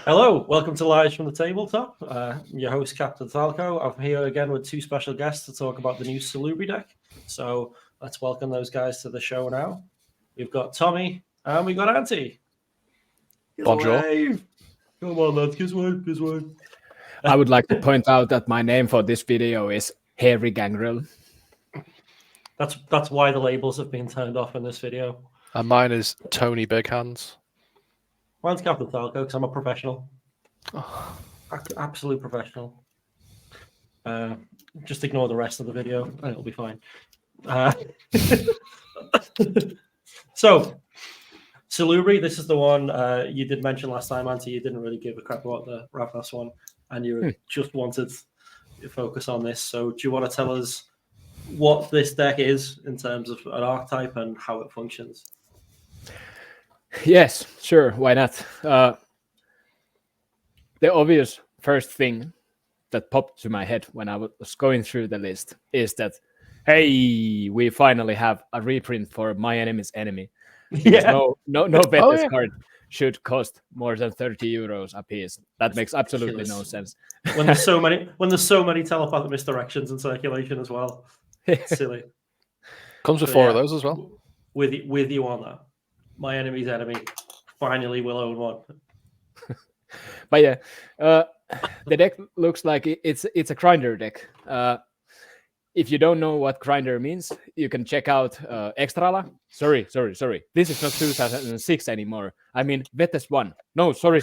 Hello, welcome to Live from the Tabletop. Your host, Captain Falco. I'm here again with two special guests to talk about the new Salubri deck. So let's welcome those guys to the show now. We've got Tommy and we've got Auntie. Bonjour. Come on, lads, kiss wave. I would like to point out that my name for this video is Hairy Gangrel. That's why the labels have been turned off in this video. And mine is Tony Big Hands. Mine's Captain Falco because I'm a professional. Oh. Absolute professional. Just ignore the rest of the video and it'll be fine. So, Salubri, this is the one you did mention last time, Auntie. You didn't really give a crap about the Ravnos one, and you just wanted to focus on this. So, do you want to tell us what this deck is in terms of an archetype and how it functions? Yes, sure. Why not? The obvious first thing that popped to my head when I was going through the list is that, hey, we finally have a reprint for My Enemy's Enemy. Yeah. No vtes card should cost more than 30 euros a piece. That makes absolutely no sense. When there's so many telepathic misdirections in circulation as well. It's silly. Comes with four of those as well. With you on that. My Enemy's Enemy finally will own one. But yeah, the deck looks like it's a grinder deck. If you don't know what grinder means, you can check out Extrala. Sorry. This is not 2006 anymore. I mean, vtes 1. No, sorry.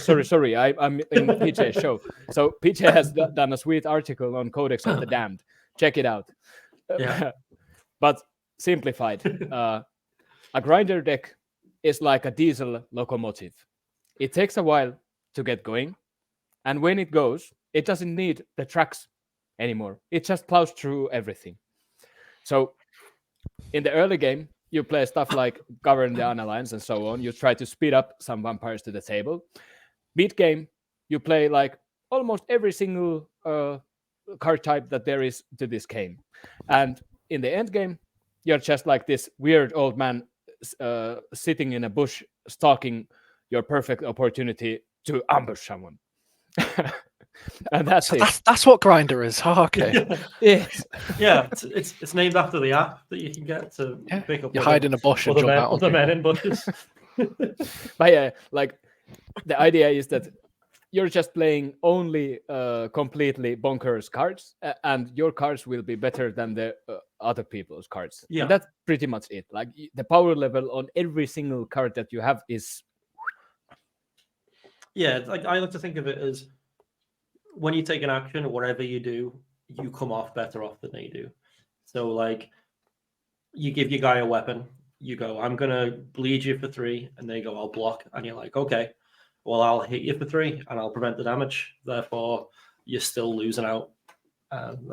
I'm in PJ's show. So PJ has done a sweet article on Codex of the Damned. Check it out. Yeah. But simplified, a grinder deck is like a diesel locomotive. It takes a while to get going. And when it goes, it doesn't need the tracks anymore. It just plows through everything. So in the early game, you play stuff like Govern the Unalliance and so on. You try to speed up some vampires to the table. Mid game, you play like almost every single card type that there is to this game. And in the end game, you're just like this weird old man sitting in a bush, stalking your perfect opportunity to ambush someone. And that's it. That's what grinder is. Oh, okay. Yes. Yeah, it's named after the app that you can get to pick up. You hide in a bush and jump out on the men in bushes. But yeah, like the idea is that you're just playing only completely bonkers cards, and your cards will be better than the other people's cards. Yeah, and that's pretty much it. Like the power level on every single card that you have is. Yeah, like I like to think of it as when you take an action, whatever you do, you come off better off than they do. So like you give your guy a weapon, you go, I'm gonna bleed you for 3, and they go, I'll block, and you're like, okay, well, I'll hit you for 3 and I'll prevent the damage. Therefore, you're still losing out. And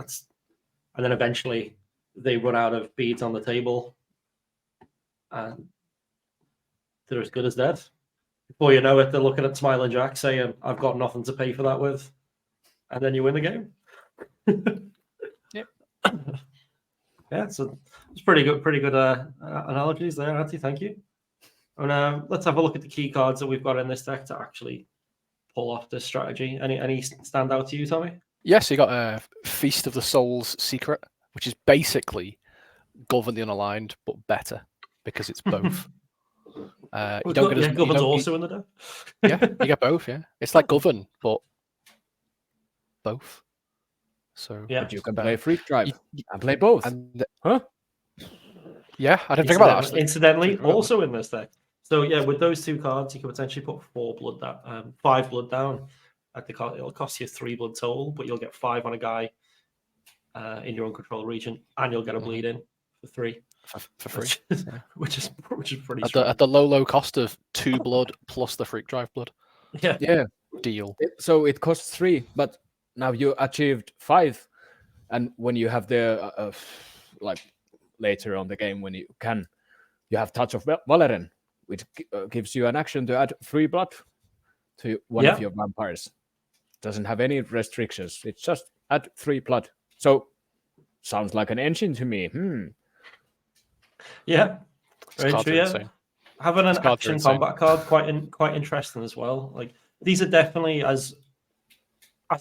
then eventually they run out of beads on the table and they're as good as dead. Before you know it, they're looking at Smiling Jack saying, I've got nothing to pay for that with. And then you win the game. Yep. Yeah, so it's pretty good analogies there, Auntie. Thank you. And let's have a look at the key cards that we've got in this deck to actually pull off this strategy. Any stand out to you, Tommy? Yes, you got a Feast of the Souls Secret, which is basically Govern the Unaligned, but better because it's both. You don't get Govern's also in the deck. Yeah, you get both. Yeah, it's like Govern, but both. So yeah, but you can play Freak Drive and play both. Huh? Yeah, I didn't think about that. Actually. Incidentally, also in this deck. So yeah, with those 2 cards, you can potentially put 5 blood down. It'll cost you 3 blood total, but you'll get 5 on a guy in your uncontrolled region, and you'll get a bleed in for 3. For free, which is pretty at the low cost of 2 blood plus the Freak Drive blood. Yeah. Deal. So it costs 3, but now you achieved 5, and when you have the like later on the game when you have Touch of Valeren, which gives you an action to add 3 blood to one of your vampires. Doesn't have any restrictions. It's just add 3 blood. So sounds like an engine to me. Yeah, very true. Yeah. Having an action combat card quite interesting as well. Like these are definitely, as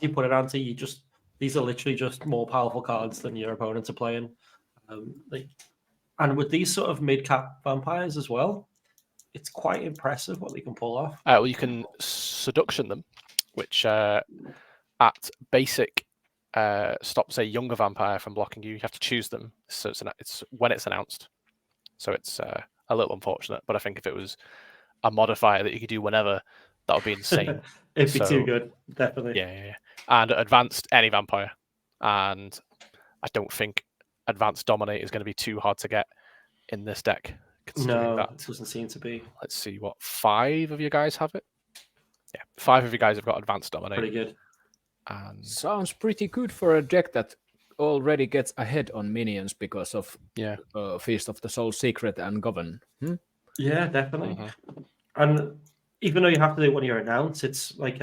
you put it, Anti, these are literally just more powerful cards than your opponents are playing. And with these sort of mid-cap vampires as well, it's quite impressive what they can pull off. Well, you can seduction them, which at basic stops a younger vampire from blocking you. You have to choose them, so it's when it's announced. So it's a little unfortunate, but I think if it was a modifier that you could do whenever, that would be insane. It'd be too good, definitely. Yeah. And advanced any vampire, and I don't think advanced dominate is going to be too hard to get in this deck. No, that it doesn't seem to be. Let's see, what 5 of you guys have it? Yeah, 5 of you guys have got advanced dominate. Pretty good. And sounds pretty good for a deck that already gets ahead on minions because of Feast of the Soul Secret and Govern. Yeah, definitely. And even though you have to do it when you're announced, it's like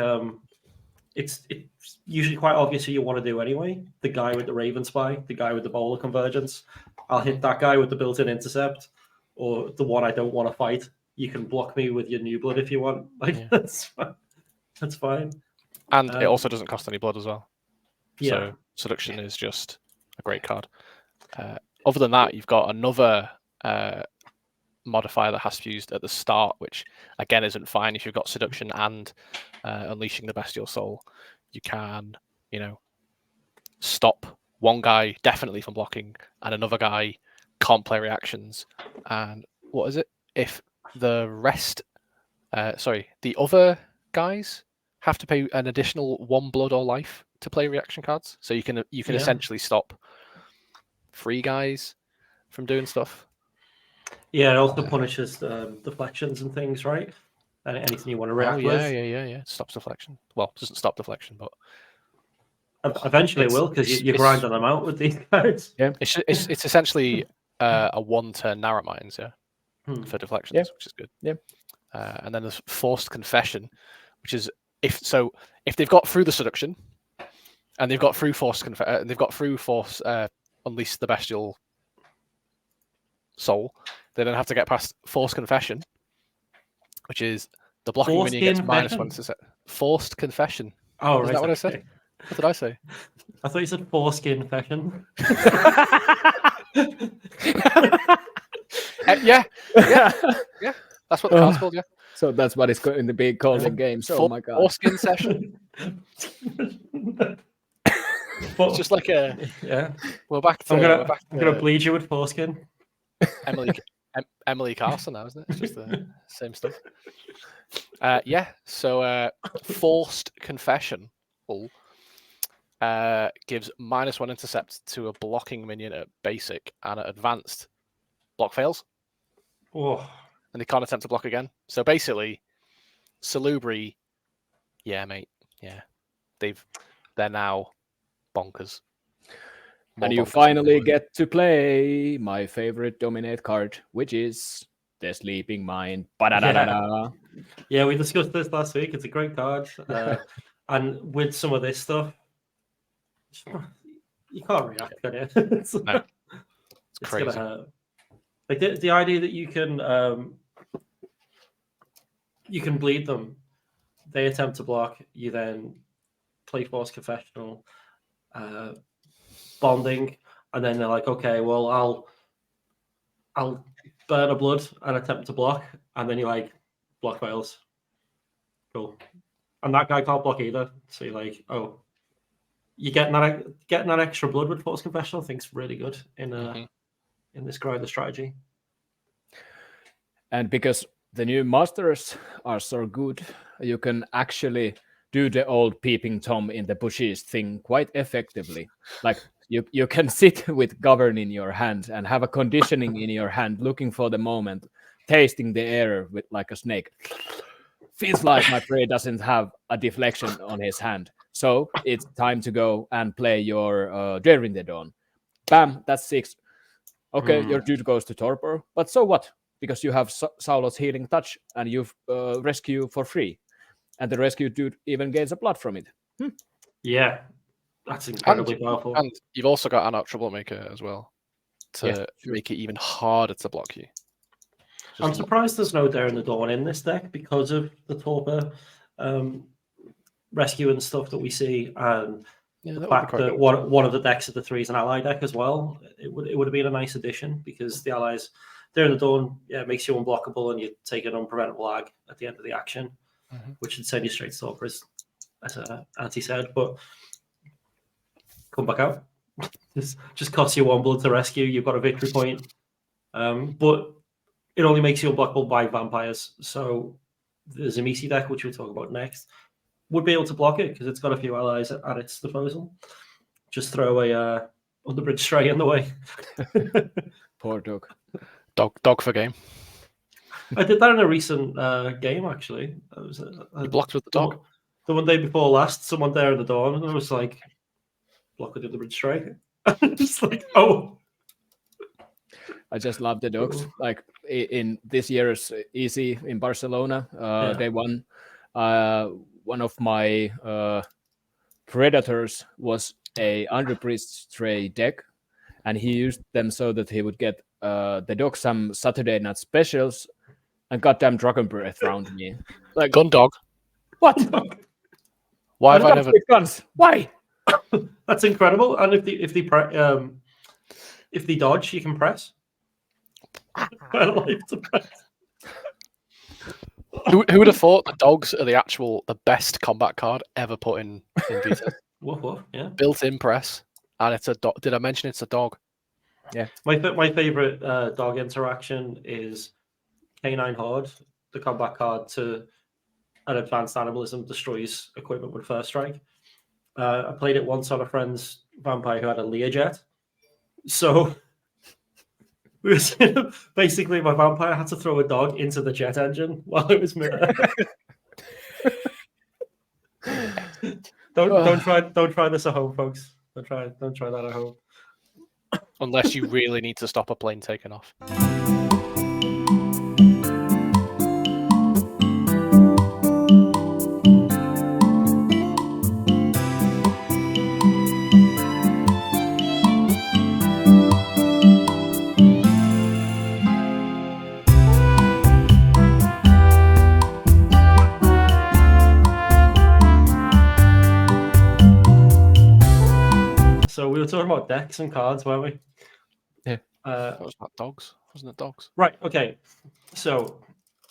it's usually quite obvious who you want to do anyway. The guy with the Raven Spy, the guy with the Bowler Convergence. I'll hit that guy with the built-in intercept, or the one I don't want to fight. You can block me with your new blood if you want. That's fine. That's fine. And it also doesn't cost any blood as well. Yeah. So seduction is just a great card. Other than that, you've got another modifier that has to be used at the start, which again isn't fine. If you've got seduction and unleashing the bestial soul, you can, stop one guy definitely from blocking and another guy can't play reactions. And what is it? If the rest, the other guys have to pay an additional 1 blood or life to play reaction cards. So you can essentially stop 3 guys from doing stuff. Yeah, it also punishes deflections and things, right? And anything you want to react with. Yeah. Stops deflection. Well, it doesn't stop deflection, but eventually it will, because you're grinding them out with these guys. Yeah, it's essentially a 1-turn narrow mines, for deflections, which is good. Yeah. And then there's forced confession, which is if they've got through the seduction, and they've got through force unleash the bestial soul, they then have to get past forced confession, which is the blocking minion gets -1 to set. Forced confession. Oh, is right. that what I said? What did I say? I thought you said foreskin fashion. Yeah. That's what the card's called. Yeah. So that's what it's going to be called in games. Oh my god. Foreskin session. It's just like a We're back to. I'm gonna bleed you with foreskin. Emily Carson now, isn't it? It's just the same stuff. So forced confession gives -1 intercept to a blocking minion at basic, and at advanced block fails. Oh. And they can't attempt to block again. So basically, Salubri, mate. Yeah. They're now bonkers. And you finally get to play my favorite dominate card, which is the Sleeping Mind. Yeah, we discussed this last week. It's a great card. And with some of this stuff, you can't react, can you? It's crazy. Gonna hurt. Like the idea that you can bleed them, they attempt to block, you then play Force Confessional, bonding, and then they're like, okay, well, I'll burn a blood and attempt to block, and then you're like, block fails. Cool. And that guy can't block either. So you're like, oh, you're getting that extra blood with Force Confessional, I think is really good in this grinder strategy. And because the new masters are so good, you can actually do the old peeping Tom in the bushes thing quite effectively. Like you can sit with Govern in your hand and have a conditioning in your hand, looking for the moment, tasting the air with like a snake. Feels like my prey doesn't have a deflection on his hand. So it's time to go and play your Daring the Dawn. Bam, that's 6. Okay, your dude goes to torpor, but so what? Because you have Saulo's Healing Touch and you've rescue for free. And the rescue dude even gains a blood from it. Yeah, that's incredibly powerful. And you've also got Anarch Troublemaker as well to make it even harder to block you. I'm surprised there's no Daring the Dawn in this deck because of the torpor. rescue and stuff that we see, and Yeah, the that would be fact quite that good. one of the decks of the three is an ally deck as well, it would have been a nice addition, because the allies during the dawn, it makes you unblockable and you take an unpreventable ag at the end of the action, which would send you straight to Salubri, as Antti said, but come back out. Just costs you 1 blood to rescue. You've got a victory point, but it only makes you unblockable by vampires. So the Zamisi deck, which we'll talk about next, would be able to block it because it's got a few allies at its disposal. Just throw a Underbridge Stray in the way. Poor dog. Dog for game. I did that in a recent game, actually. You blocked with the dog. The one day before last, someone there at the dawn, and I was like, block with the Underbridge Stray. Just like, oh. I just love the dogs. Like in this year's EC in Barcelona, they won. One of my predators was a Underpriest Stray deck, and he used them so that he would get the dog some Saturday night specials, and goddamn Dragon Breath round me. Like Gun dog. what? Why have I never? Guns? Why? That's incredible. And if they dodge, you can press. I like to press. Who would have thought the dogs are the best combat card ever put in vtes? Woof, yeah. Built-in press, and it's a dog. Did I mention it's a dog? Yeah. My favorite dog interaction is Canine Horde, the combat card to an advanced animalism destroys equipment with first strike. I played it once on a friend's vampire who had a Learjet. So basically, my vampire had to throw a dog into the jet engine while it was midair. Don't try this at home, folks. Don't try that at home. Unless you really need to stop a plane taking off. So we were talking about decks and cards, weren't we? Yeah. That was about dogs, wasn't it? Dogs. Right. Okay. So,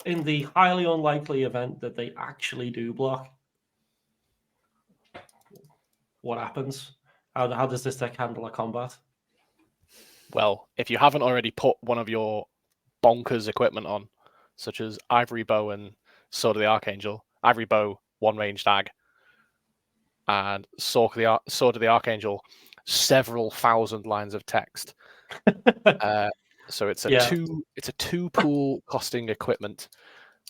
in the highly unlikely event that they actually do block, what happens? How does this deck handle a combat? Well, if you haven't already put one of your bonkers equipment on, such as Ivory Bow and Sword of the Archangel, Ivory Bow, one ranged ag, and Sword of the Archangel, several thousand lines of text. So it's a two pool costing equipment.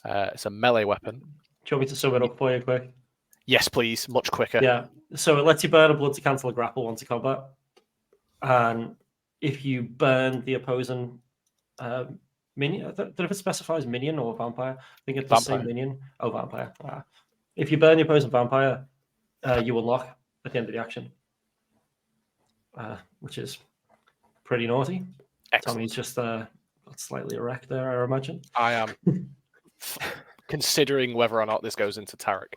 It's a melee weapon. Do you want me to sum it up for you quick? Yes, please. Much quicker. Yeah. So it lets you burn a blood to cancel a grapple once a combat, and if you burn the opposing minion, I don't know if it specifies minion or vampire. I think it's the same minion. Oh, vampire. If you burn the opposing vampire, you unlock at the end of the action, which is pretty naughty. Excellent. Tommy's just slightly erect there, I imagine. I am considering whether or not this goes into Tarek.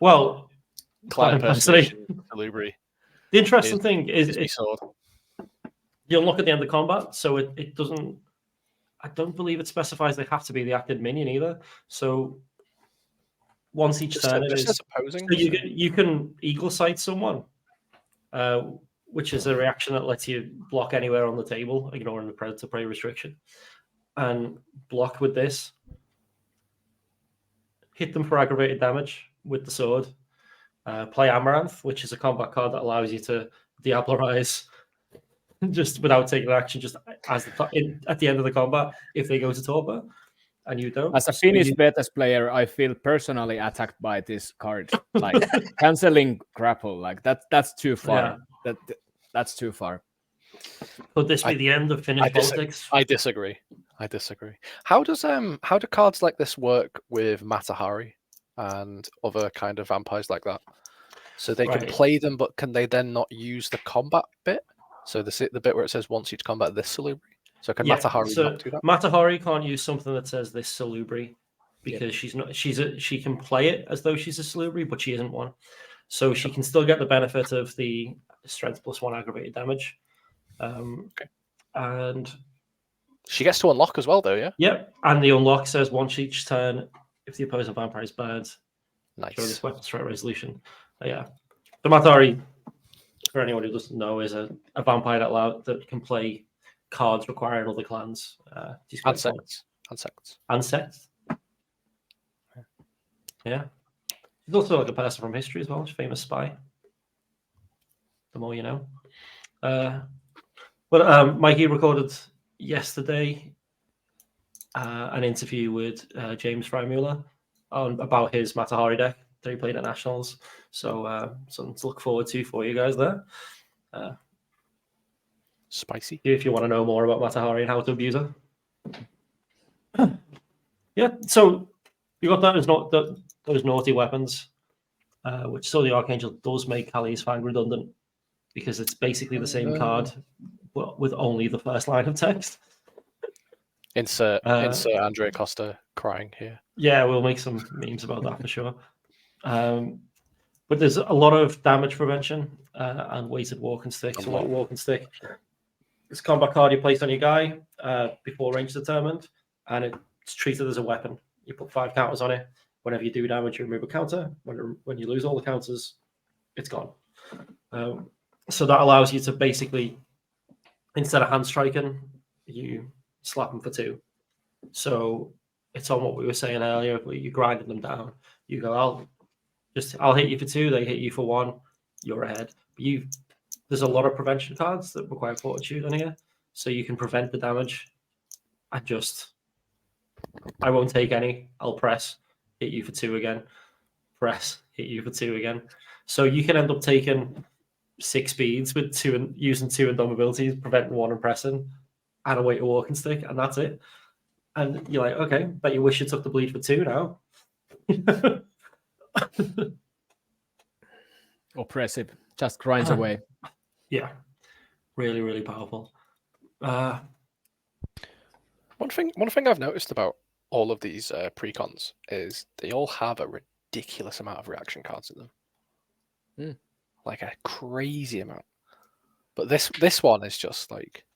Well, Clan impersonation, Salubri. The interesting thing is you'll look at the end of combat, so it doesn't. I don't believe it specifies they have to be the active minion either. So once each turn, it is opposing. So you can eagle sight someone, which is a reaction that lets you block anywhere on the table, ignoring the predator prey restriction, and block with this. Hit them for aggravated damage with the sword. Play Amaranth, which is a combat card that allows you to Diablerize just without taking action, just as at the end of the combat if they go to torpor and you don't. As a Finnish betas player, I feel personally attacked by this card. Like canceling grapple, like that's too far. Yeah. That's too far. Could this be the end of Finnish politics? I disagree. How do cards like this work with Matahari and other kind of vampires like that? So they can play them, but can they then not use the combat bit? So the bit where it says once each combat this Salubri. So can Matahari not do that? Matahari can't use something that says this Salubri. because she's not. She can play it as though she's a Salubri, but she isn't one. So she can still get the benefit of the strength +1 aggravated damage. And she gets to unlock as well, though. Yeah. Yep. And the unlock says once each turn, if the opposing vampire is burned, show this Nice. weapon threat resolution. Yeah. The Matari, for anyone who doesn't know, is a vampire that can play cards requiring other clans. And sects. And sects. And sects. Yeah. She's also like a person from history as well. She's a famous spy. The more you know. But Mikey recorded yesterday an interview with James Frymuller about his Matahari deck that he played at Nationals. So something to look forward to for you guys there. Spicy. If you want to know more about Matahari and how to abuse her. Yeah, so you got those naughty weapons, which so the Archangel does make Kali's Fang redundant because it's basically the same card, but with only the first line of text. Insert Andrea Costa crying here. Yeah, we'll make some memes about that for sure. But there's a lot of damage prevention and weighted walking stick. So what walking stick? It's a combat card you place on your guy before range determined, and it's treated as a weapon. You put 5 counters on it. Whenever you do damage, you remove a counter. When you lose all the counters, it's gone. So that allows you to basically, instead of hand striking, you slap them for 2. So it's on what we were saying earlier, where you're grinding them down. You go, I'll hit you for 2, they hit you for 1, you're ahead. But there's a lot of prevention cards that require fortitude on here, so you can prevent the damage. I won't take any. I'll press, hit you for 2 again. Press, hit you for 2 again. So you can end up taking 6 speeds with 2 and using 2 indomabilities, preventing 1 and pressing, and a weight of walking stick, and that's it. And you're like, okay, bet you wish you took the bleed for 2 now. Oppressive, just grinds away. Yeah, really, really powerful. One thing I've noticed about all of these precons is they all have a ridiculous amount of reaction cards in them, like a crazy amount. But this one is just like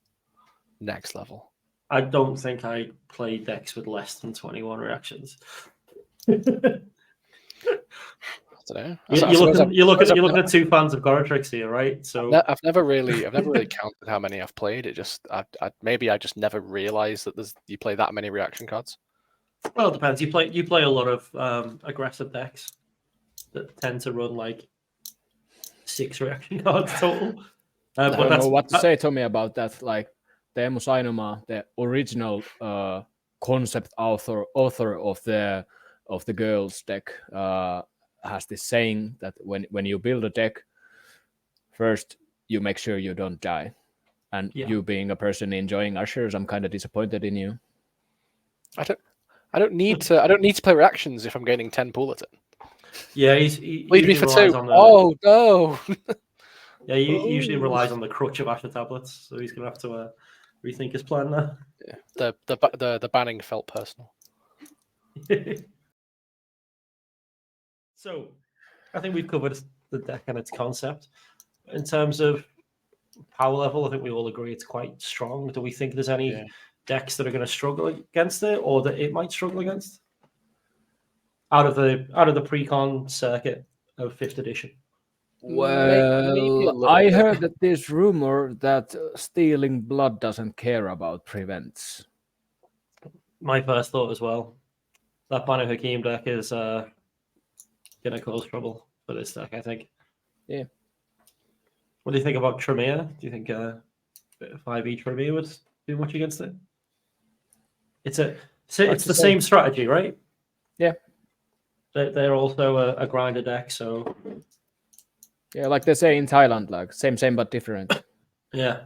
next level. I don't think I play decks with less than 21 reactions. I don't know. You're looking at 2 fans of Goratrix here, right? So I've never really counted how many I've played. It just maybe I just never realized that you play that many reaction cards. Well, it depends. You play a lot of aggressive decks that tend to run like 6 reaction cards total. I don't know what to say, Tommy, about that. Like Teemu Sainoma, the original concept author of the girls deck, has this saying that when you build a deck, first you make sure you don't die. And you being a person enjoying ushers, I'm kind of disappointed in you. I don't need to play reactions if I'm gaining 10 pool at it. Yeah, he lead me for 2. Oh no! Yeah, he usually relies on the crutch of Asher tablets, so he's gonna have to rethink his plan there. Yeah, the banning felt personal. So, I think we've covered the deck and its concept. In terms of power level, I think we all agree it's quite strong. Do we think there's any decks that are going to struggle against it, or that it might struggle against out of the precon circuit of 5th edition? Well, I heard that there's rumor that stealing blood doesn't care about prevents. My first thought as well. That Banu Hakim deck is going to cause trouble for this deck, I think. Yeah. What do you think about Tremere? Do you think 5e Tremere would do much against it? It's the same strategy, right? Yeah. They're also a grinder deck, so yeah, like they say in Thailand, like same but different. Yeah.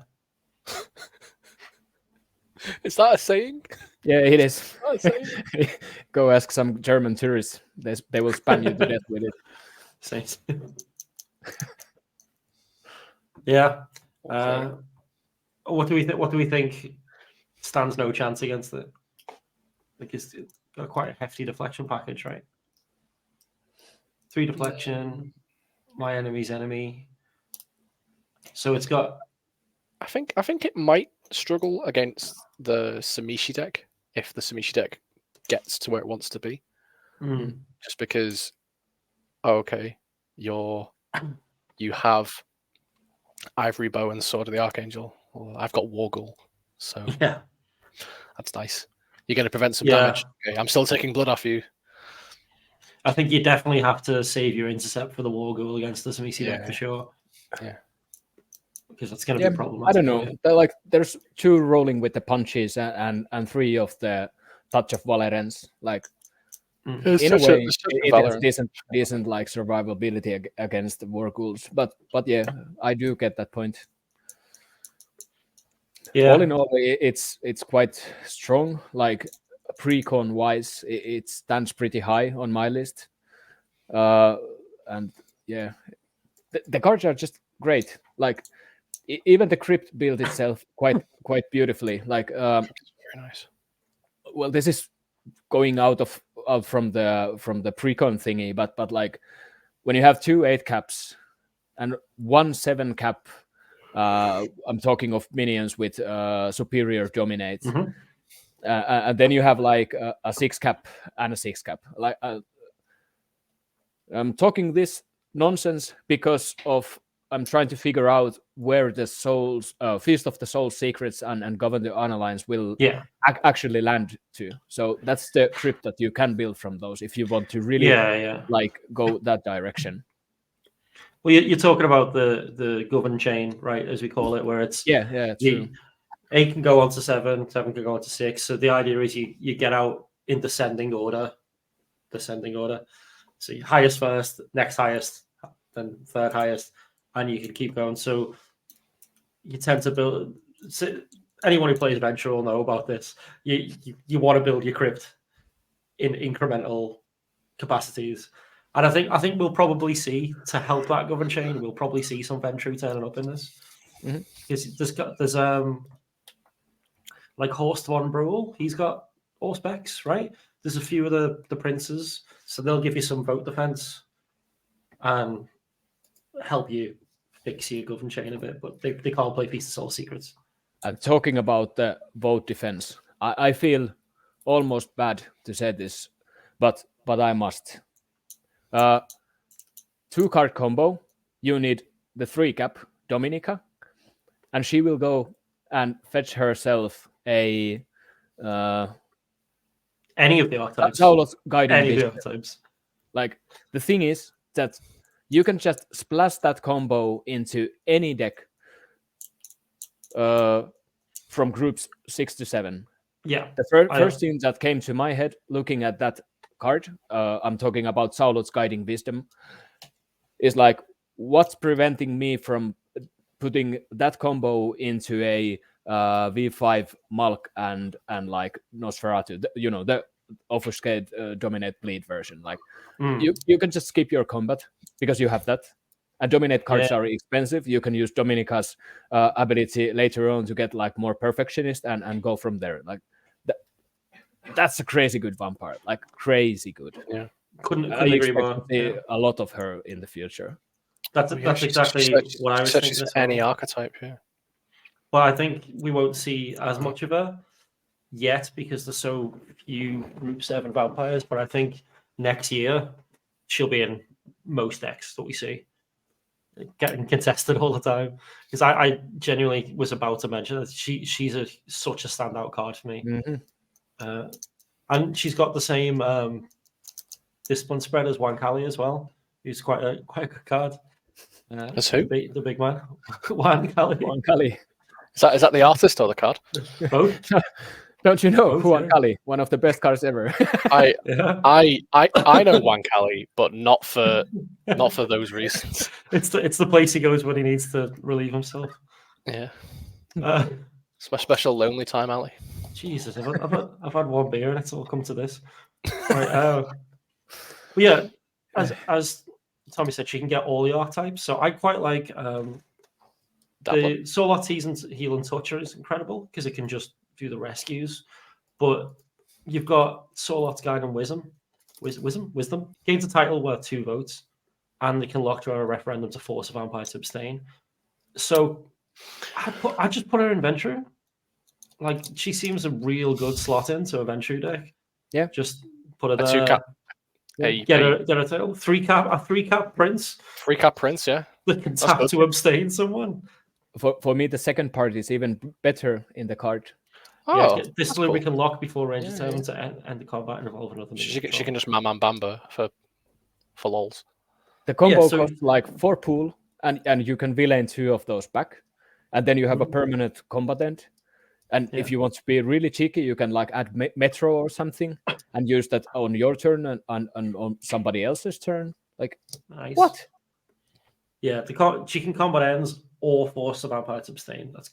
Is that a saying? Yeah, it is. Go ask some German tourists; they will spam you to death with it. Saints. Yeah. What do we think stands no chance against it? Like, got quite a hefty deflection package, right? 3 deflection, my enemy's enemy. So it's got. I think it might struggle against the Samishi deck if the Samishi deck gets to where it wants to be. Just because, okay, you have Ivory Bow and Sword of the Archangel. Well, I've got Wargul, so Yeah, that's nice. You're going to prevent some damage. Okay, I'm still taking blood off you. I think you definitely have to save your intercept for the Wargul against the Samishi deck for sure. Yeah. Because that's going to be problematic. I don't know. Like, there's 2 rolling with the punches and 3 of the touch of Valorance. Like, in a way, it has decent like survivability against the Wargulls. But yeah, I do get that point. Yeah. All in all, it's quite strong. Like, pre-con wise, it stands pretty high on my list. And yeah, the cards are just great. Like, even the Crypt build itself quite beautifully. Like, very nice. Well, this is going out from the pre-con thingy, but like, when you have 2 8 caps and 1 7 cap, I'm talking of minions with superior dominate, and then you have like a 6 cap and a 6 cap. Like, I'm talking this nonsense because I'm trying to figure out where the Feast of the Soul secrets and Govern the Unalliance will actually land to. So that's the Crypt that you can build from those if you want to really like go that direction. Well, you're talking about the Govern chain, right, as we call it, where it's true. 8 can go on to 7, 7 can go on to 6. So the idea is you get out in descending order. So highest first, next highest, then third highest, and you can keep going. So you tend to build. So anyone who plays Venture will know about this. You want to build your Crypt in incremental capacities, and I think we'll probably see, to help that Govern chain, we'll probably see some Ventru turning up in this. Because there's like Horst von Bruhl, he's got all specs, right? There's a few of the princes, so they'll give you some vote defense and help you fix your Govern chain a bit, but they can't play Feast of Soul Secrets. Talking about the vote defense, I feel almost bad to say this, but I must. 2-card combo, you need the 3 cap Dominica, and she will go and fetch herself a any of the archetypes. Saulos guiding any of the archetypes. Like, the thing is that you can just splash that combo into any deck from groups 6 to 7. Yeah. The first thing that came to my head looking at that card, I'm talking about Saulos Guiding Wisdom, is like, what's preventing me from putting that combo into a V5 Malk and like Nosferatu, the Offuscate Dominate Bleed version. Like, you can just skip your combat because you have that. And Dominate cards are expensive. You can use Dominica's ability later on to get like more Perfectionist and go from there. Like, that's a crazy good vampire. Like, crazy good. Yeah, couldn't agree more. A lot of her in the future. That's exactly what I was thinking. Any archetype, Well, I think we won't see as much of her yet because there's so few Group 7 vampires, but I think next year she'll be in most decks that we see, getting contested all the time. Because I genuinely was about to mention that she's such a standout card for me. And she's got the same discipline spread as Wankali as well, who's quite a good card. That's who? The big man. Wankali. Is that the artist or the card? Both. Don't you know Wankali, one of the best cards ever? I know Wankali, but not for those reasons. It's the place he goes when he needs to relieve himself. Yeah. It's my special lonely time alley. Jesus, I've had one beer and it's all come to this. Right, but yeah, as Tommy said, she can get all the archetypes. So I quite like the Solar Tease and Heal and Toucher is incredible because it can just do the rescues. But you've got Sorlot's Guide and Wisdom. Wisdom. Gains a title worth 2 votes, and they can lock draw a referendum to force a vampire to abstain. So I just put her in Ventrue. Like, she seems a real good slot into a Ventrue deck. Yeah. Just put her A there. 2-cap. Get her title. 3-cap Prince. 3-cap Prince, yeah. That can tap good. to abstain someone. For me, the second part is even better in the card. Yeah, this Salubri can lock before range Yeah, determined to end the combat and evolve another She minion. can just Mamam Bamba for lols. The combo so- costs like 4 pool, and you can villain 2 of those back, and then you have a permanent combatant. And if you want to be really cheeky, you can like add Metro or something and use that on your turn and on somebody else's turn. Like, Nice. what? Yeah, she can combat ends or force the vampire to abstain. That's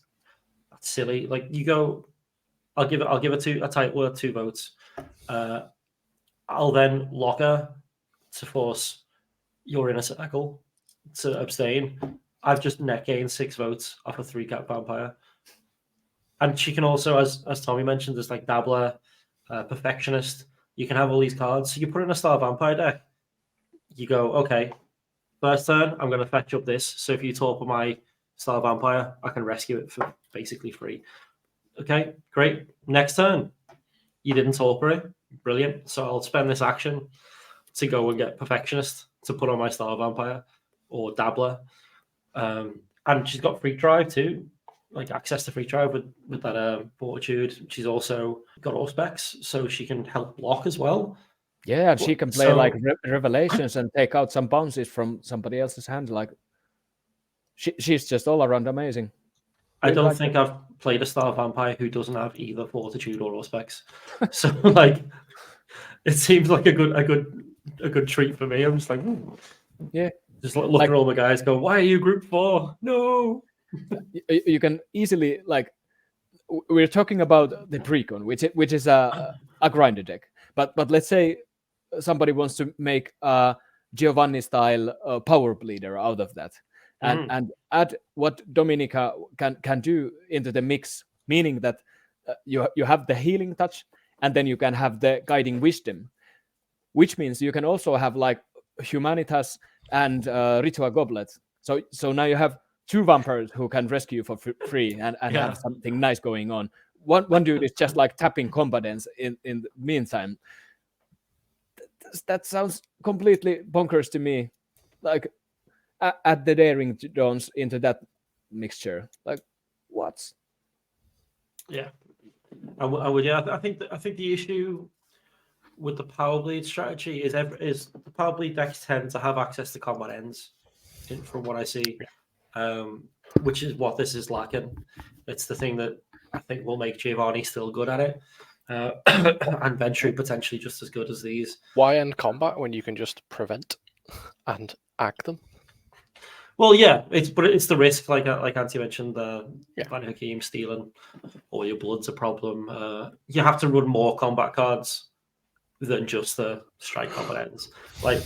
silly. Like, you go, I'll give it a title worth 2 votes. I'll then lock her to force your inner circle to abstain. I've just net gained 6 votes off a 3-cap vampire. And she can also, as Tommy mentioned, there's like Dabbler, Perfectionist. You can have all these cards. So you put in a Star Vampire deck. You go, okay, first turn, I'm going to fetch up this. So if you torpor my Star Vampire, I can rescue it for basically free. Okay, great. Next turn, you didn't torpor it. Brilliant. So I'll spend this action to go and get Perfectionist to put on my Star Vampire or Dabbler. And she's got Free Drive too. Like access to Free Drive with that Fortitude. She's also got Auspex, so she can help block as well. Yeah, and she can play So- like Revelations and take out some bounces from somebody else's hand. Like, she's just all around amazing. I Really don't like think I've played a Star Vampire who doesn't have either Fortitude or Auspex. So like, it seems like a good treat for me. I'm just like, Yeah. Just look at all the guys, go, why are you group 4? No. You can easily like, we're talking about the precon, which is a grinder deck. But let's say somebody wants to make a Giovanni style power bleeder out of that, and add what Dominica can do into the mix, meaning that you have the healing touch, and then you can have the guiding wisdom, which means you can also have like Humanitas and Ritual Goblet. So now you have 2 vampires who can rescue for free and have something nice going on. One dude is just like tapping combatants in the meantime. That sounds completely bonkers to me. Like, add the Daring Dawns into that mixture. Like, what? Yeah, I would. Yeah, I think the issue with the Power Bleed strategy is the Power Bleed decks tend to have access to combat ends, from what I see, which is what this is lacking. It's the thing that I think will make Giovanni still good at it, and Ventrue potentially just as good as these. Why end combat when you can just prevent and act them? Well, yeah, it's the risk, like Antti mentioned, Van Hakeem stealing all your blood's a problem. You have to run more combat cards than just the strike combat ends. Like,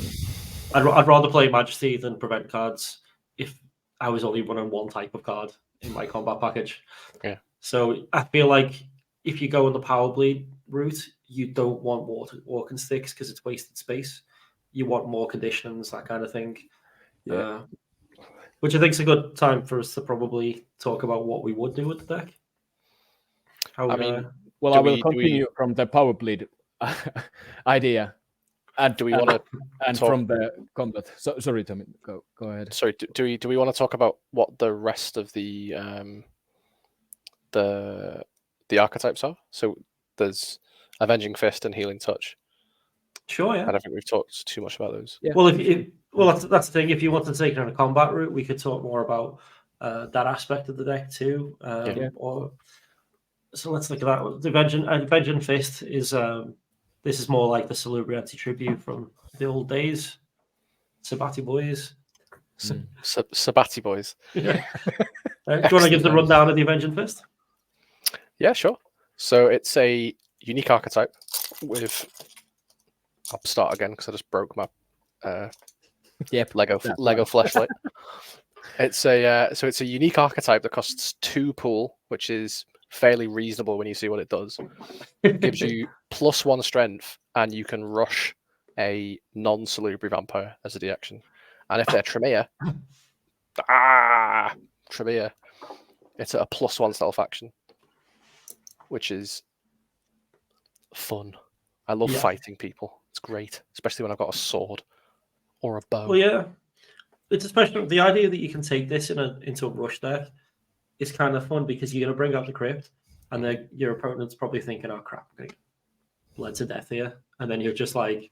I'd rather play Majesty than prevent cards if I was only running one type of card in my combat package. Yeah. So I feel like if you go on the Power Bleed route, you don't want walking sticks because it's wasted space. You want more conditions, that kind of thing. Yeah. Which I think is a good time for us to probably talk about what we would do with the deck. Well, I will continue from the Power Bleed idea. And do we want to from the combat? Sorry, Tommy, go ahead. Sorry, do we want to talk about what the rest of the archetypes are? So there's Avenging Fist and Healing Touch. Sure, yeah. I don't think we've talked too much about those. Yeah. Well, that's the thing. If you want to take it on a combat route, we could talk more about that aspect of the deck too. So let's look at that. The Avenging Fist is this is more like the Salubri anti-tribute from the old days. Sabati boys. Sabati boys. Yeah. Do you want to give the rundown of the Avenging Fist? Yeah, sure. So it's a unique archetype with. I'll start again because I just broke my Lego fleshlight. It's a unique archetype that costs 2 pool, which is fairly reasonable when you see what it does. It gives you +1 strength, and you can rush a non-Salubri vampire as a action. And if they're Tremere, Tremere, it's a +1 stealth action, which is fun. I love fighting people. It's great, especially when I've got a sword or a bow. Well, yeah, it's especially the idea that you can take this into a rush deck is kind of fun because you're going to bring up the Crypt, and then your opponent's probably thinking, "Oh crap, I'm going to get bled to death here," and then you're just like,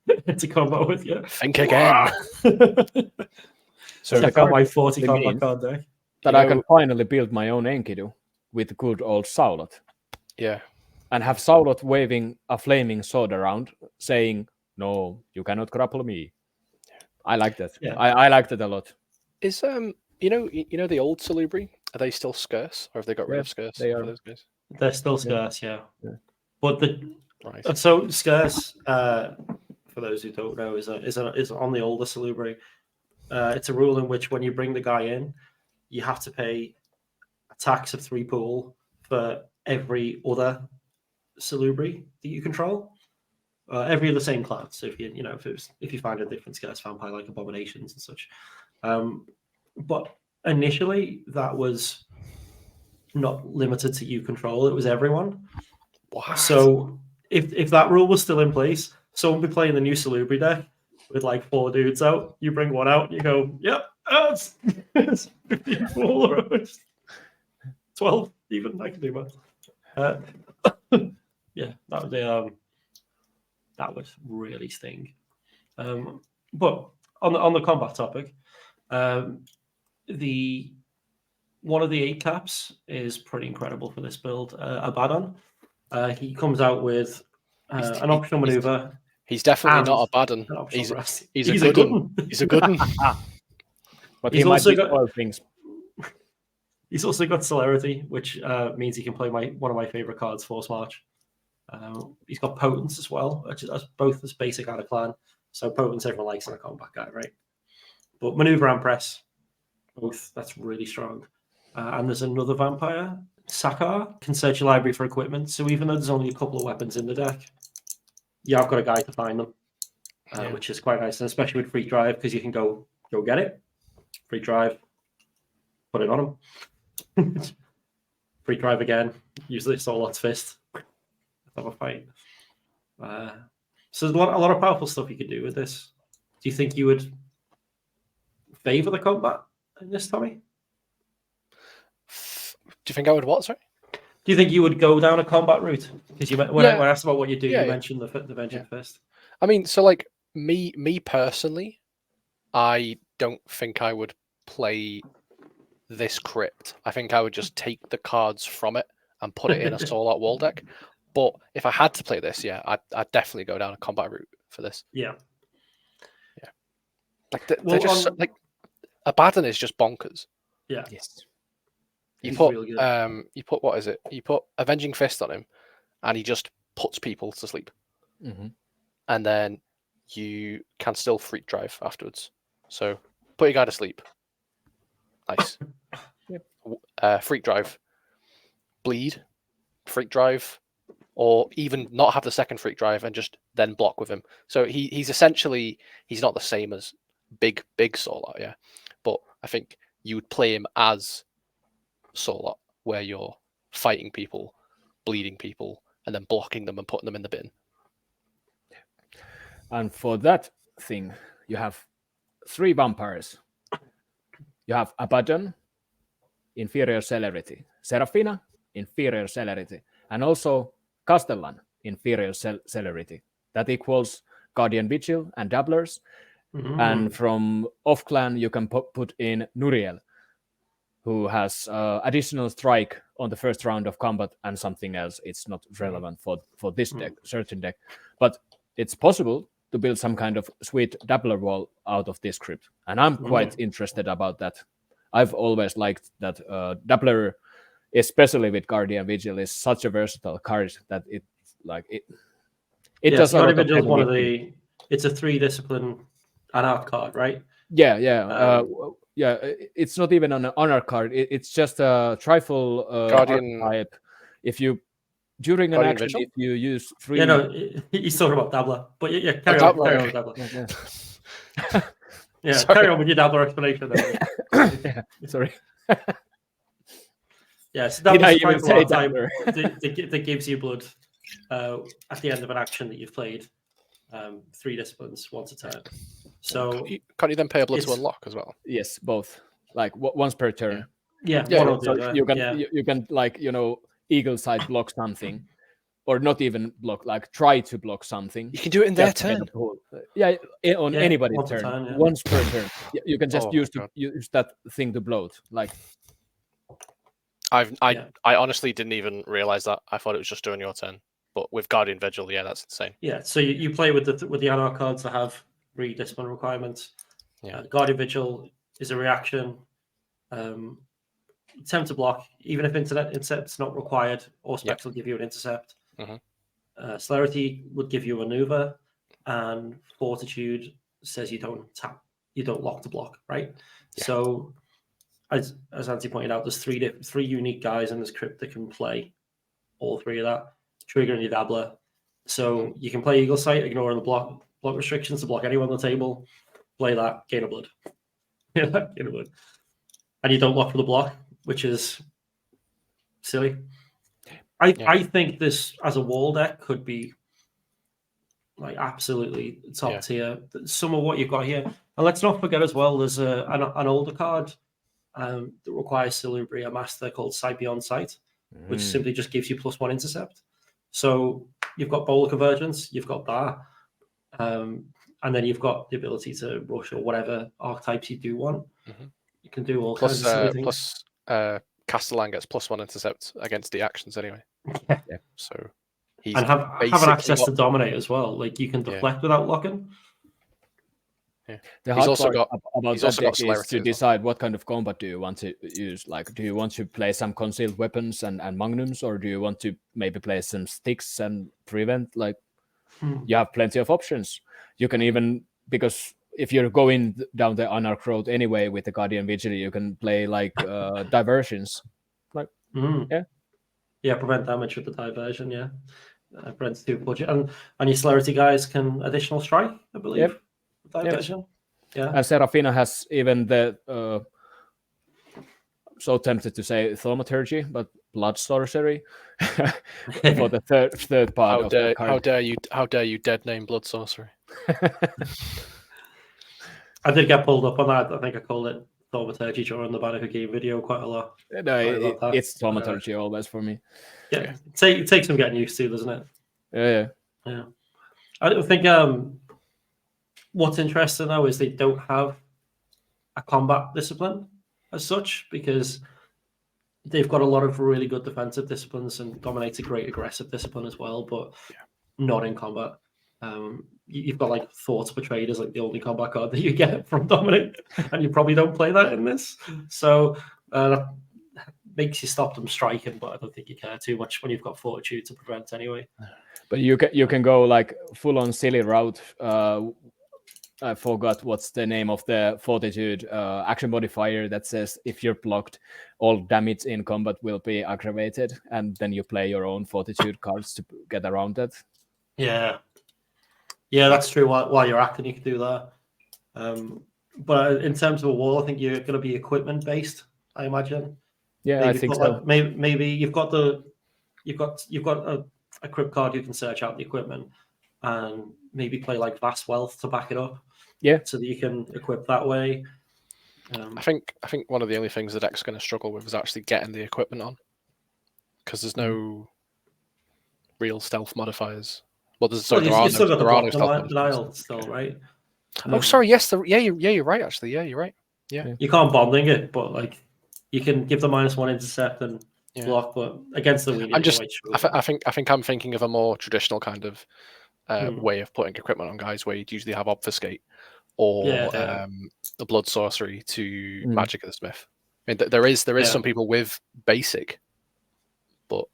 "It's a combo with you." Think again. So check out my 40 combat card deck. That I can finally build my own Enkidu with good old Saulot. Yeah. And have Saulot waving a flaming sword around, saying, "No, you cannot grapple me." I like that. Yeah. I liked it a lot. Is you know the old Salubri? Are they still scarce, or have they got rid of scarce? They are. For those guys? They're still scarce, yeah. But Right. so scarce, for those who don't know, is on the older Salubri. It's a rule in which when you bring the guy in, you have to pay a tax of 3 pool for every other Salubri that you control. Every other same class. So if you find a different scarce vampire like abominations and such. But initially that was not limited to you control, it was everyone. What? So if that rule was still in place, someone would be playing the new Salubri deck with like 4 dudes out, you bring one out and you go, yep, it's 15 pool or it's 12 even, I can do that. Yeah, that would really sting. But on the combat topic, one of the 8 caps is pretty incredible for this build. Abaddon, he comes out with an optional maneuver. He's definitely not a bad one. He's a good one. He's a good one. But he's also got all things. He's also got celerity, which means he can play one of my favorite cards, Force March. He's got potence as well, which is both as basic and a clan. So potence everyone likes in a combat guy, right? But maneuver and press, both, that's really strong. And there's another vampire, Sakar, can search your library for equipment. So even though there's only a couple of weapons in the deck, I've got a guy to find them, which is quite nice, and especially with free drive because you can go get it, free drive, put it on him, free drive again. Usually it's Solot's fist. Have a fight. So there's a lot of powerful stuff you could do with this. Do you think you would favor the combat in this, Tommy? Do you think I would what? Sorry. Do you think you would go down a combat route? Because when I asked about what you do, you mentioned the Vengeance Fist. I mean, so like me personally, I don't think I would play this Crypt. I think I would just take the cards from it and put it in a Soul Wall deck. But if I had to play this, I'd definitely go down a combat route for this. Yeah. Like they're just like Abaddon is just bonkers. Yeah. Yes. You put what is it? You put Avenging Fist on him, and he just puts people to sleep. Mm-hmm. And then you can still freak drive afterwards. So put your guy to sleep. Nice. Freak drive, bleed, freak drive, or even not have the second freak drive and just then block with him. So he's essentially not the same as big Solot, yeah. But I think you would play him as Solot, where you're fighting people, bleeding people, and then blocking them and putting them in the bin. And for that thing, you have 3 vampires. You have Abaddon, inferior celerity, Serafina, inferior celerity, and also Castellan, inferior celerity. That equals Guardian Vigil and Dabblers. Mm-hmm. And from off-clan, you can put in Nuriel, who has additional strike on the first round of combat and something else. It's not relevant for this deck, certain deck. But it's possible to build some kind of sweet Dabbler wall out of this Crypt. And I'm quite interested about that. I've always liked that Dabbler, especially with Guardian Vigil, is such a versatile card that it does Guardian Vigil is one of the. It's a 3 discipline and art card, right? Yeah, yeah. It's not even an honor card. It's just a trifle Guardian- archetype. If you during an Guardian action, Vigil? if you use 3, Yeah, no, he's talking about Dabbler. But yeah, carry Dabbler, on okay. with Dabbler. Yeah. Yeah, Sorry. carry on with your Dabbler explanation. Then. Yeah, sorry. Yeah, so Did I Dabbler's a even tribal say archetype Dabbler? that gives you blood at the end of an action that you've played. 3 disciplines, once a turn. So Can't you then pay a blood to it's- unlock as well? Yes, both. Like once per turn. yeah, Yeah, one yeah, or the So other. you can yeah. you can like eagle side block something, or not even block, like try to block something. You can do it in their Just to get turn. a pull. On Yeah, anybody's once a turn, turn, yeah. once per turn. You can just Oh, use God. use that thing to bloat. Like I Yeah. honestly didn't even realize that. I thought it was just during your turn. But with Guardian Vigil, yeah, that's insane. Yeah, so you play with the Anar cards that have rediscipline requirements. Yeah. Guardian Vigil is a reaction. Attempt to block, even if intercept's not required, or specs will give you an intercept. Mhm. Celerity would give you a maneuver, and Fortitude says you don't tap, you don't lock to block, right? Yeah. So, as Antti pointed out, there's three unique guys in this Crypt that can play all 3 of that. Trigger and your Dabbler. So you can play Eagle Sight, ignoring the block restrictions to block anyone on the table. Play that, gain a blood. Gain a blood. And you don't lock for the block, which is silly. I think this as a wall deck could be like absolutely top tier. Some of what you've got here, and let's not forget as well, there's an older card that requires Salubri, a master called Sight Beyond Sight, which simply just gives you +1 intercept. So you've got Bowler Convergence, you've got that, and then you've got the ability to rush or whatever archetypes you do want. Mhm. You can do all kinds of silly things. Plus, Castellan gets +1 intercept against the actions anyway. Yeah. So he's And have an basically access to dominate as well. Like you can deflect without locking. Yeah. the He's hard also part got- about he's that also got deck is celerity to as well. decide what kind of combat do you want to use. Like, do you want to play some concealed weapons and magnums, or do you want to maybe play some sticks and prevent? Like, you have plenty of options. You can even, because if you're going down the Anarch road anyway with the Guardian Vigil, you can play like diversions. Like, Yeah, prevent damage with the diversion. Yeah, prevents 2 budget, and your celerity guys can additional strike, I believe. Yep. Diversion. Yeah. And Serafina has even the so tempted to say thaumaturgy, but blood sorcery for the third part of the card. How dare you dead name blood sorcery? I did get pulled up on that. I think I called it thaumaturgy during the Banner Game video quite a lot. No, it's thaumaturgy always for me. Yeah, it takes some getting used to, doesn't it? Yeah. I don't think what's interesting though is they don't have a combat discipline as such, because they've got a lot of really good defensive disciplines and Dominate's a great aggressive discipline as well, but not in combat. You've got like Thoughts Betrayed as like the only combat card that you get from Dominate, and you probably don't play that in this. So that makes you stop them striking, but I don't think you care too much when you've got Fortitude to prevent anyway. But you can go like full on silly route. I forgot what's the name of the Fortitude action modifier that says if you're blocked, all damage in combat will be aggravated, and then you play your own Fortitude cards to get around that. Yeah, that's true. While you're acting, you can do that. But in terms of a wall, I think you're going to be equipment based, I imagine. Yeah, maybe I think so. Maybe you've got a Crypt card you can search out the equipment, and maybe play like Vast Wealth to back it up. Yeah, so that you can equip that way. I think one of the only things the deck's going to struggle with is actually getting the equipment on, because there's no real stealth modifiers. Well, there are no stealth modifiers still, right? Oh, sorry. Yes, you're right. Actually, you're right. Yeah, you can't bonding it, but like you can give the -1 intercept and block, but against the weenie, I think I'm thinking of a more traditional kind of way of putting equipment on guys, where you'd usually have Obfuscate or the Blood Sorcery to Magic of the Smith. I mean, there is some people with basic, but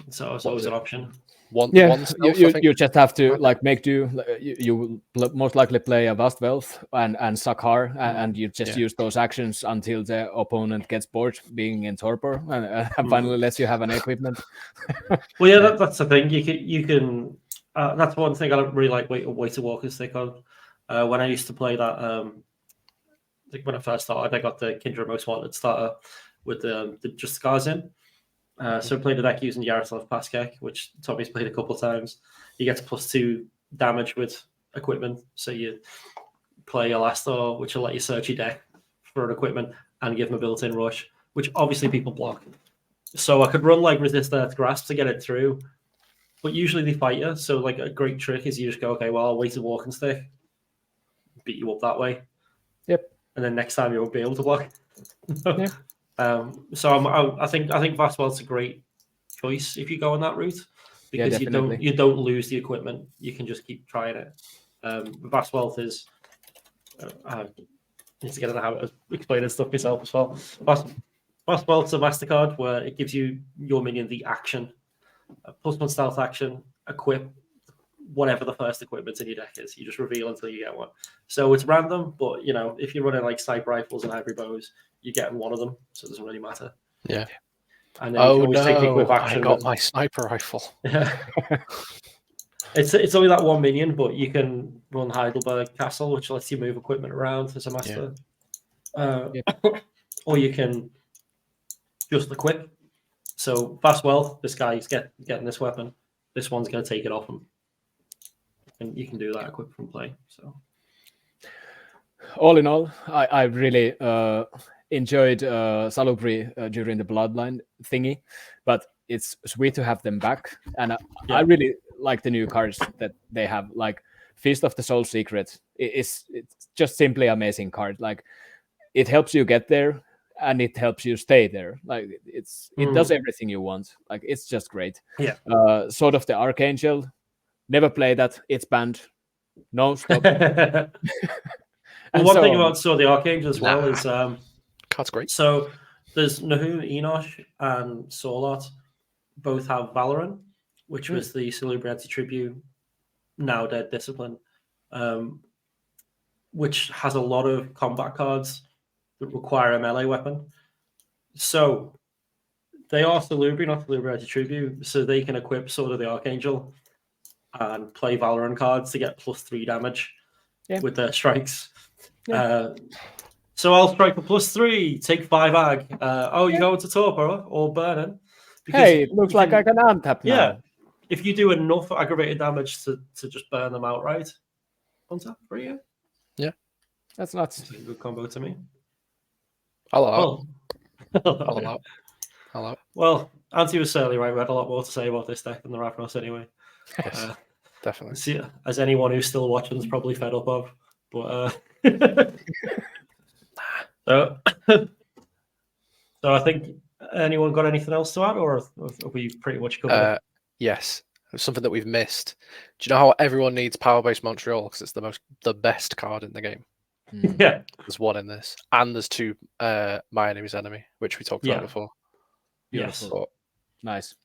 so it's always an option. One Yeah, stealth, I think. you just have to like make do. You will most likely play a vast wealth and Sakar, and you just use those actions until the opponent gets bored being in torpor, and finally lets you have an equipment. Well, yeah, that's the thing. You can. That's one thing I don't really like. Weighted walking stick on. When I used to play that, like when I first started, I got the Kindred Most Wanted starter with the just scars in. So I played the deck using Yaroslav Paskek, which Tommy's played a couple of times. He gets +2 damage with equipment. So you play Alastor, which will let you search your deck for an equipment and give him a built-in rush, which obviously people block. So I could run like Resist Earth Grasp to get it through, but usually they fight you. So like a great trick is you just go, okay, well, I'll wait a walking stick, beat you up that way. Yep. And then next time you won't be able to block. Yeah. So I think Vast Wealth's a great choice if you go on that route, because you don't lose the equipment. You can just keep trying it. Vast Wealth is I need to get in the habit of explaining stuff myself as well. Vast Wealth's a MasterCard where it gives you your minion the action, +1 stealth action, equip whatever the first equipment in your deck is. You just reveal until you get one. So it's random, but you know, if you're running like sniper rifles and ivory bows, you're getting one of them, so it doesn't really matter. Yeah. And then you can always take the equip action. I got my sniper rifle. Yeah. It's only that one minion, but you can run Heidelberg Castle, which lets you move equipment around as a master. Or you can just equip. So Vast Wealth, this guy's getting this weapon. This one's going to take it off him. And you can do that equip from play. So, all in all, I really enjoyed Salubri during the Bloodline thingy, but it's sweet to have them back. And I really like the new cards that they have, like Feast of the Soul Secret. It's just simply amazing card. Like it helps you get there and it helps you stay there. Like it does everything you want. Like it's just great. Yeah. Sword of the Archangel. Never play that. It's banned. No, stop. Well, one thing about Sword of the Archangel as well is card's great. So there's Nahum, Enosh, and Solot both have Valorant, which was the Salubri Tribute, now dead Discipline, which has a lot of combat cards that require a melee weapon. So they are Salubri, not Salubri Tribute, so they can equip Sword of the Archangel and play Valorant cards to get +3 damage with their strikes. So I'll strike for +3, take 5 ag. You go into torpor or burning. Hey, it looks like I can untap now. Yeah, if you do enough aggravated damage to just burn them outright, untap for you. Yeah, that's nuts. That's a good combo to me. I'll allow. Well, Antti was certainly right. We had a lot more to say about this deck than the Ravnos anyway. Yes, definitely. See, as anyone who's still watching is probably fed up of. But so I think, anyone got anything else to add, or have we pretty much covered it? Yes, something that we've missed. Do you know how everyone needs Power Base Montreal? Because it's the best card in the game. Yeah, there's one in this, and there's 2 My Enemy's Enemy, which we talked about before. Yes, nice.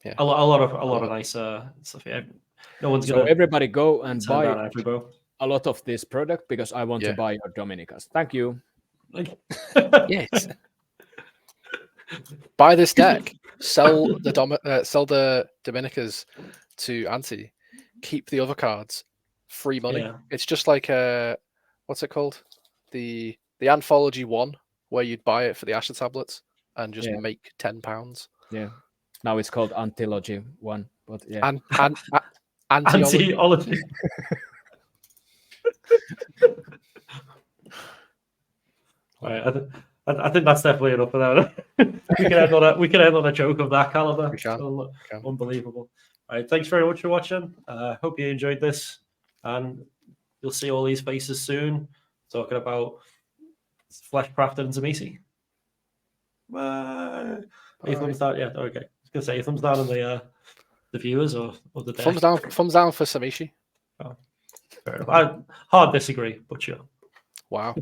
Yeah, a lot of nice stuff. Yeah, no one's gonna. So everybody go and buy a lot of this product because I want to buy your Dominicas. Thank you. Yes. Buy this deck. Sell the Dominicas to Antti. Keep the other cards. Free money. Yeah. It's just like what's it called? The Anthology 1, where you'd buy it for the Asher tablets and just make £10. Yeah. Now it's called Antilogy 1, but yeah. Antiology. Right, I think that's definitely enough for that. we can end on a joke of that caliber. Unbelievable. All right, thanks very much for watching. Hope you enjoyed this, and you'll see all these faces soon talking about Fleshcraft and Zamisi. Bye. Thumbs down. Yeah, okay. I was gonna say thumbs down on the viewers or the deck. Thumbs down for Samishi. Oh, fair enough. I hard disagree, but sure. Wow.